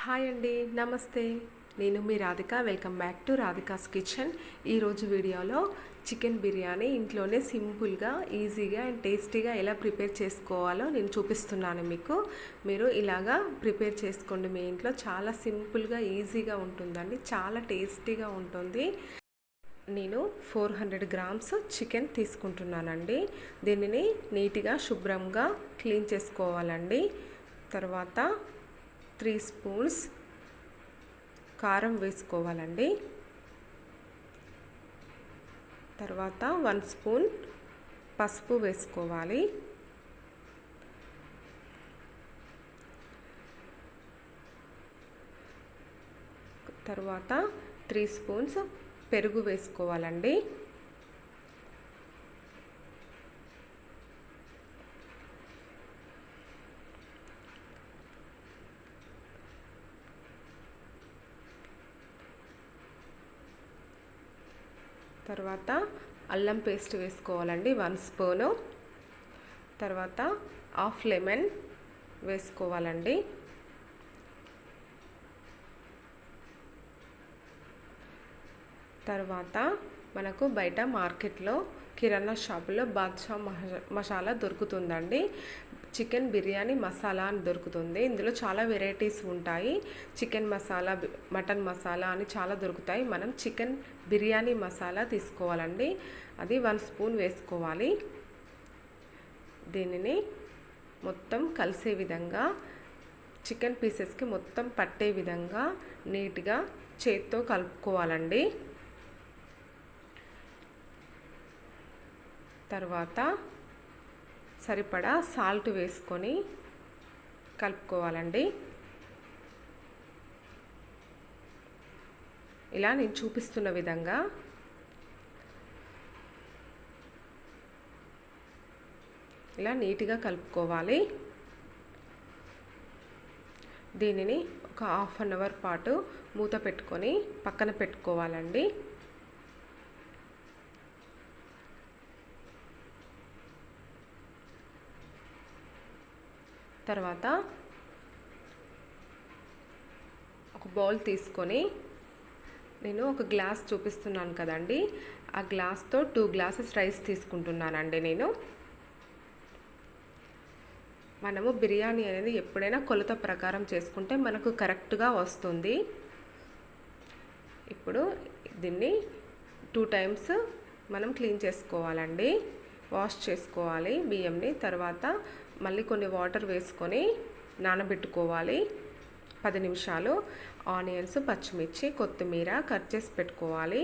Hi అండి, నమస్తే. నేను మీ Radhika. Welcome back to Radhika's kitchen. ఈరోజు వీడియోలో చికెన్ బిర్యానీ ఇంట్లోనే సింపుల్గా, ఈజీగా అండ్ టేస్టీగా ఎలా ప్రిపేర్ చేసుకోవాలో నేను చూపిస్తున్నాను మీకు. మీరు ఇలాగా ప్రిపేర్ చేసుకోండి మీ ఇంట్లో. చాలా సింపుల్గా, ఈజీగా ఉంటుందండి. చాలా టేస్టీగా ఉంటుంది. నేను 400 గ్రామ్స్ చికెన్ తీసుకుంటున్నానండి. దీనిని నీట్గా, శుభ్రంగా క్లీన్ చేసుకోవాలండి. తర్వాత 3 స్పూన్స్ కారం వేసుకోవాలండి. తర్వాత 1 స్పూన్ పసుపు వేసుకోవాలి. తర్వాత 3 స్పూన్స్ పెరుగు వేసుకోవాలండి. తర్వాత అల్లం పేస్ట్ వేసుకోవాలండి 1 స్పూను. తర్వాత హాఫ్ లెమన్ వేసుకోవాలండి. తర్వాత మనకు బయట మార్కెట్లో కిరాణా షాపులో బాద్షా మసాలా దొరుకుతుందండి. చికెన్ బిర్యానీ మసాలా అని దొరుకుతుంది. ఇందులో చాలా వెరైటీస్ ఉంటాయి. చికెన్ మసాలా, మటన్ మసాలా అని చాలా దొరుకుతాయి. మనం చికెన్ బిర్యానీ మసాలా తీసుకోవాలండి. అది 1 స్పూన్ వేసుకోవాలి. దీనిని మొత్తం కలిసే విధంగా, చికెన్ పీసెస్కి మొత్తం పట్టే విధంగా నీట్గా చేత్తో కలుపుకోవాలండి. తర్వాత సరిపడా సాల్ట్ వేసుకొని కలుపుకోవాలండి. ఇలా నేను చూపిస్తున్న విధంగా ఇలా నీట్గా కలుపుకోవాలి. దీనిని ఒక హాఫ్ అన్ అవర్ పాటు మూత పెట్టుకొని పక్కన పెట్టుకోవాలండి. తర్వాత ఒక బౌల్ తీసుకొని, నేను ఒక గ్లాస్ చూపిస్తున్నాను కదండి, ఆ గ్లాస్తో 2 గ్లాసెస్ రైస్ తీసుకుంటున్నానండి నేను. మనము బిర్యానీ అనేది ఎప్పుడైనా కొలత ప్రకారం చేసుకుంటే మనకు కరెక్ట్గా వస్తుంది. ఇప్పుడు దీన్ని 2 టైమ్స్ మనం క్లీన్ చేసుకోవాలండి. వాష్ చేసుకోవాలి బియ్యంని. తర్వాత మళ్ళీ కొన్ని వాటర్ వేసుకొని నానబెట్టుకోవాలి 10 నిమిషాలు. ఆనియన్స్, పచ్చిమిర్చి, కొత్తిమీర కట్ చేసి పెట్టుకోవాలి.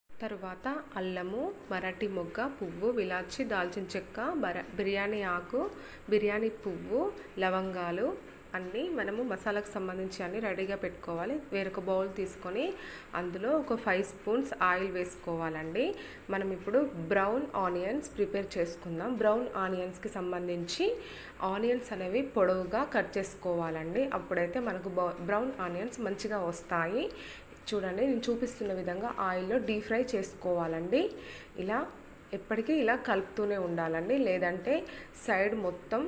తర్వాత అల్లము, మరాఠీ మొగ్గ, పువ్వు, విలాచి, దాల్చిన చెక్క, బిర్యానీ ఆకు, బిర్యానీ పువ్వు, లవంగాలు అన్నీ మనము మసాలాకు సంబంధించి అన్నీ రెడీగా పెట్టుకోవాలి. వేరొక బౌల్ తీసుకొని అందులో ఒక 5 స్పూన్స్ ఆయిల్ వేసుకోవాలండి. మనం ఇప్పుడు బ్రౌన్ ఆనియన్స్ ప్రిపేర్ చేసుకుందాం. బ్రౌన్ ఆనియన్స్కి సంబంధించి ఆనియన్స్ అనేవి పొడవుగా కట్ చేసుకోవాలండి. అప్పుడైతే మనకు బ్రౌన్ ఆనియన్స్ మంచిగా వస్తాయి. చూడండి, నేను చూపిస్తున్న విధంగా ఆయిల్లో డీప్ ఫ్రై చేసుకోవాలండి. ఇలా ఎప్పటికీ ఇలా కలుపుతూనే ఉండాలండి, లేదంటే సైడ్ మొత్తం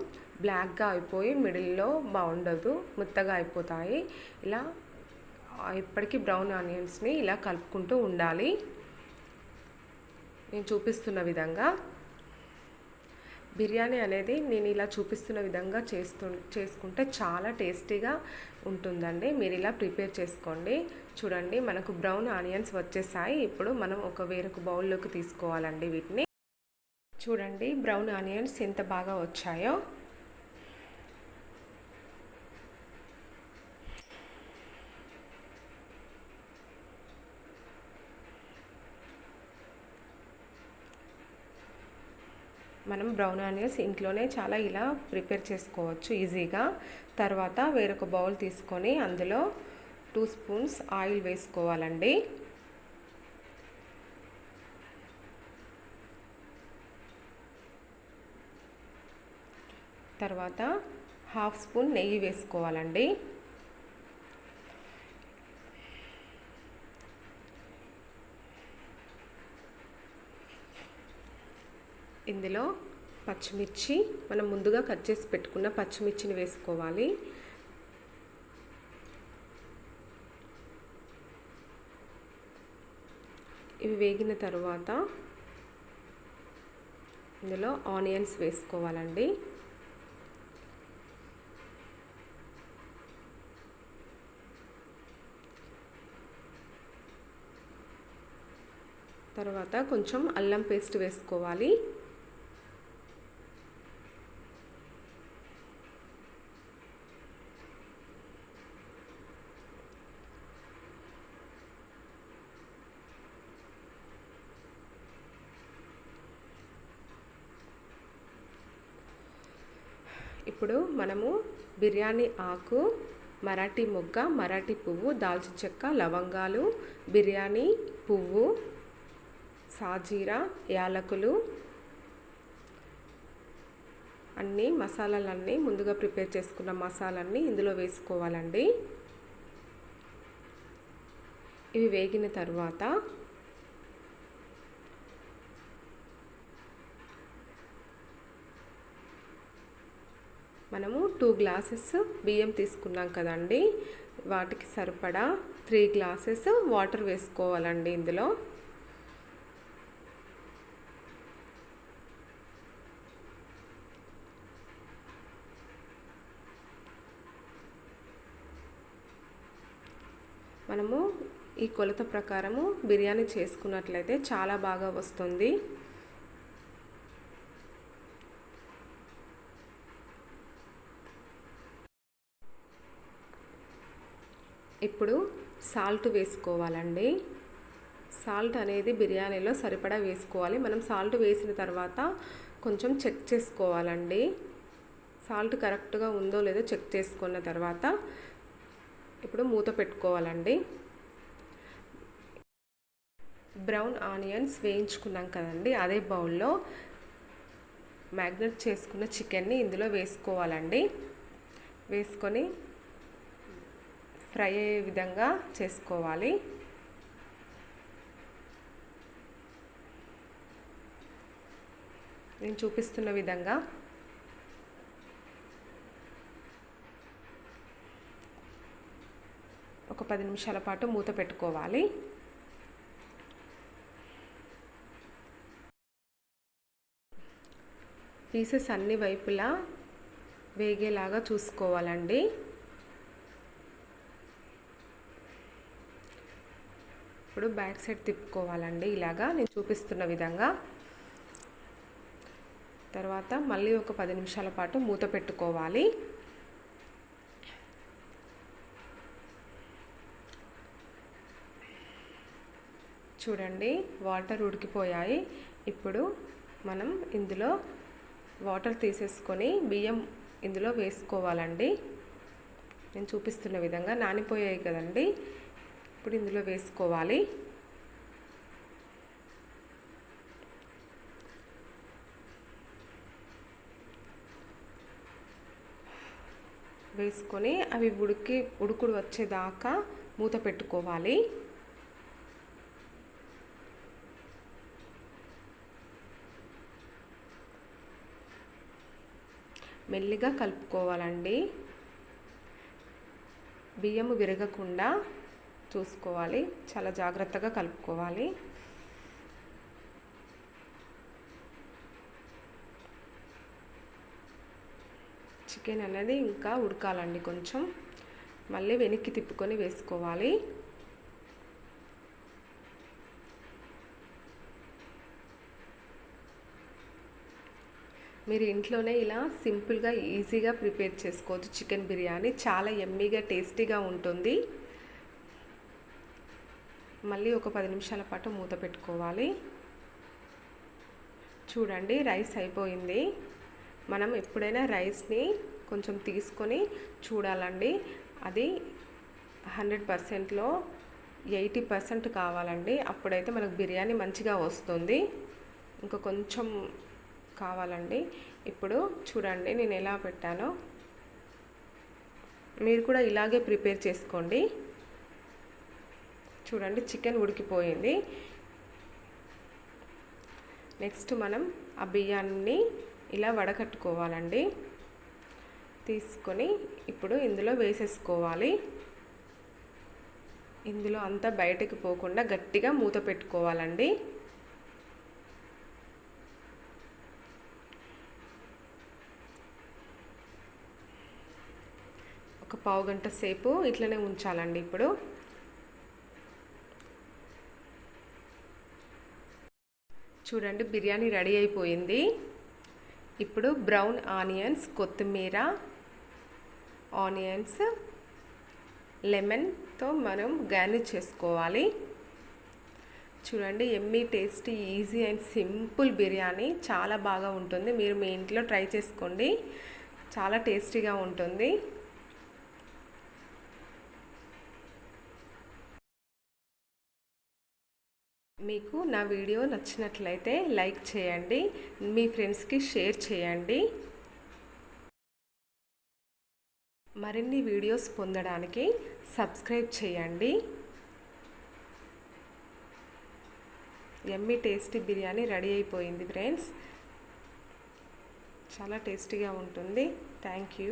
బ్లాక్గా అయిపోయి మిడిల్లో బాగుండదు, మెత్తగా అయిపోతాయి. ఇలా ఎప్పటికీ బ్రౌన్ ఆనియన్స్ని ఇలా కలుపుకుంటూ ఉండాలి. నేను చూపిస్తున్న విధంగా బిర్యానీ అనేది నేను ఇలా చూపిస్తున్న విధంగా చేసుకుంటే చాలా టేస్టీగా ఉంటుందండి. మీరు ఇలా ప్రిపేర్ చేసుకోండి. చూడండి, మనకు బ్రౌన్ ఆనియన్స్ వచ్చేసాయి. ఇప్పుడు మనం వేరొక బౌల్లోకి తీసుకోవాలండి వీటిని. చూడండి, బ్రౌన్ ఆనియన్స్ ఎంత బాగా వచ్చాయో. మనం బ్రౌన్ ఆనియన్స్ ఇంట్లోనే చాలా ఇలా ప్రిపేర్ చేసుకోవచ్చు ఈజీగా. తర్వాత వేరొక బౌల్ తీసుకొని అందులో 2 స్పూన్స్ ఆయిల్ వేసుకోవాలండి. తర్వాత హాఫ్ స్పూన్ నెయ్యి వేసుకోవాలండి. ఇందులో పచ్చిమిర్చి, మనం ముందుగా కట్ చేసి పెట్టుకున్న పచ్చిమిర్చిని వేసుకోవాలి. ఇవి వేగిన తర్వాత ఇందులో ఆనియన్స్ వేసుకోవాలండి. తర్వాత కొంచెం అల్లం పేస్ట్ వేసుకోవాలి. ఇప్పుడు మనము బిర్యానీ ఆకు, మరాఠీ మొగ్గ, మరాఠీ పువ్వు, దాల్చిన చెక్క, లవంగాలు, బిర్యానీ పువ్వు, సాజీరా, యాలకులు అన్నీ మసాలాలన్నీ ముందుగా ప్రిపేర్ చేసుకున్న మసాలాన్ని ఇందులో వేసుకోవాలండి. ఇవి వేగిన తర్వాత మనము 2 గ్లాసెస్ బియ్యం తీసుకున్నాం కదండి, వాటికి సరిపడా 3 గ్లాసెస్ వాటర్ వేసుకోవాలండి. ఇందులో మనము ఈ కొలత ప్రకారము బిర్యానీ చేసుకున్నట్లయితే చాలా బాగా వస్తుంది. ఇప్పుడు సాల్ట్ వేసుకోవాలండి. సాల్ట్ అనేది బిర్యానీలో సరిపడా వేసుకోవాలి. మనం సాల్ట్ వేసిన తర్వాత కొంచెం చెక్ చేసుకోవాలండి. సాల్ట్ కరెక్ట్గా ఉందో లేదో చెక్ చేసుకున్న తర్వాత ఇప్పుడు మూత పెట్టుకోవాలండి. బ్రౌన్ ఆనియన్స్ వేయించుకున్నాం కదండి, అదే బౌల్లో మ్యాగ్నెట్ చేసుకున్న చికెన్ని ఇందులో వేసుకోవాలండి. వేసుకొని ఫ్రై అయ్యే విధంగా చేసుకోవాలి. నేను చూపిస్తున్న విధంగా ఒక 10 నిమిషాల పాటు మూత పెట్టుకోవాలి. పీసెస్ అన్ని వైపులా వేగేలాగా చూసుకోవాలండి. ఇప్పుడు బ్యాక్ సైడ్ తిప్పుకోవాలండి, ఇలాగా నేను చూపిస్తున్న విధంగా. తర్వాత మళ్ళీ ఒక 10 నిమిషాల పాటు మూత పెట్టుకోవాలి. చూడండి, వాటర్ ఉడికిపోయాయి. ఇప్పుడు మనం ఇందులో వాటర్ తీసేసుకొని బియ్యం ఇందులో వేసుకోవాలండి. నేను చూపిస్తున్న విధంగా నానిపోయాయి కదండి, ఇప్పుడు ఇందులో వేసుకోవాలి. వేసుకొని అవి ఉడుకుడు వచ్చేదాకా మూత పెట్టుకోవాలి. మెల్లిగా కలుపుకోవాలండి. బియ్యం విరగకుండా చూసుకోవాలి, చాలా జాగ్రత్తగా కలుపుకోవాలి. చికెన్ అనేది ఇంకా ఉడకాలండి కొంచెం. మళ్ళీ వెనక్కి తిప్పుకొని వేసుకోవాలి. మీరు ఇంట్లోనే ఇలా సింపుల్గా ఈజీగా ప్రిపేర్ చేసుకోవచ్చు. చికెన్ బిర్యానీ చాలా యమ్మీగా టేస్టీగా ఉంటుంది. మళ్ళీ ఒక 10 నిమిషాల పాటు మూత పెట్టుకోవాలి. చూడండి, రైస్ అయిపోయింది. మనం ఎప్పుడైనా రైస్ని కొంచెం తీసుకొని చూడాలండి. అది 100%లో 80% కావాలండి. అప్పుడైతే మనకు బిర్యానీ మంచిగా వస్తుంది. ఇంకా కొంచెం కావాలండి. ఇప్పుడు చూడండి నేను ఎలా పెట్టానో, మీరు కూడా ఇలాగే ప్రిపేర్ చేసుకోండి. చూడండి, చికెన్ ఉడికిపోయింది. నెక్స్ట్ మనం ఆ బియ్యాన్ని ఇలా వడకట్టుకోవాలండి. తీసుకొని ఇప్పుడు ఇందులో వేసేసుకోవాలి. ఇందులో అంతా బయటకు పోకుండా గట్టిగా మూత పెట్టుకోవాలండి. ఒక పావు గంట సేపు ఇట్లనే ఉంచాలండి. ఇప్పుడు చూడండి బిర్యానీ రెడీ అయిపోయింది. ఇప్పుడు బ్రౌన్ ఆనియన్స్, కొత్తిమీర, ఆనియన్స్, లెమన్తో మనం గార్నిష్ చేసుకోవాలి. చూడండి Emmy tasty, easy and simple biryani చాలా బాగా ఉంటుంది. మీరు మీ ఇంట్లో ట్రై చేసుకోండి, చాలా టేస్టీగా ఉంటుంది. మీకు నా వీడియో నచ్చినట్లయితే లైక్ చేయండి, మీ ఫ్రెండ్స్కి షేర్ చేయండి. మరిన్ని వీడియోస్ పొందడానికి సబ్స్క్రైబ్ చేయండి. యమ్మీ టేస్టీ బిర్యానీ రెడీ అయిపోయింది ఫ్రెండ్స్. చాలా టేస్టీగా ఉంటుంది. Thank you.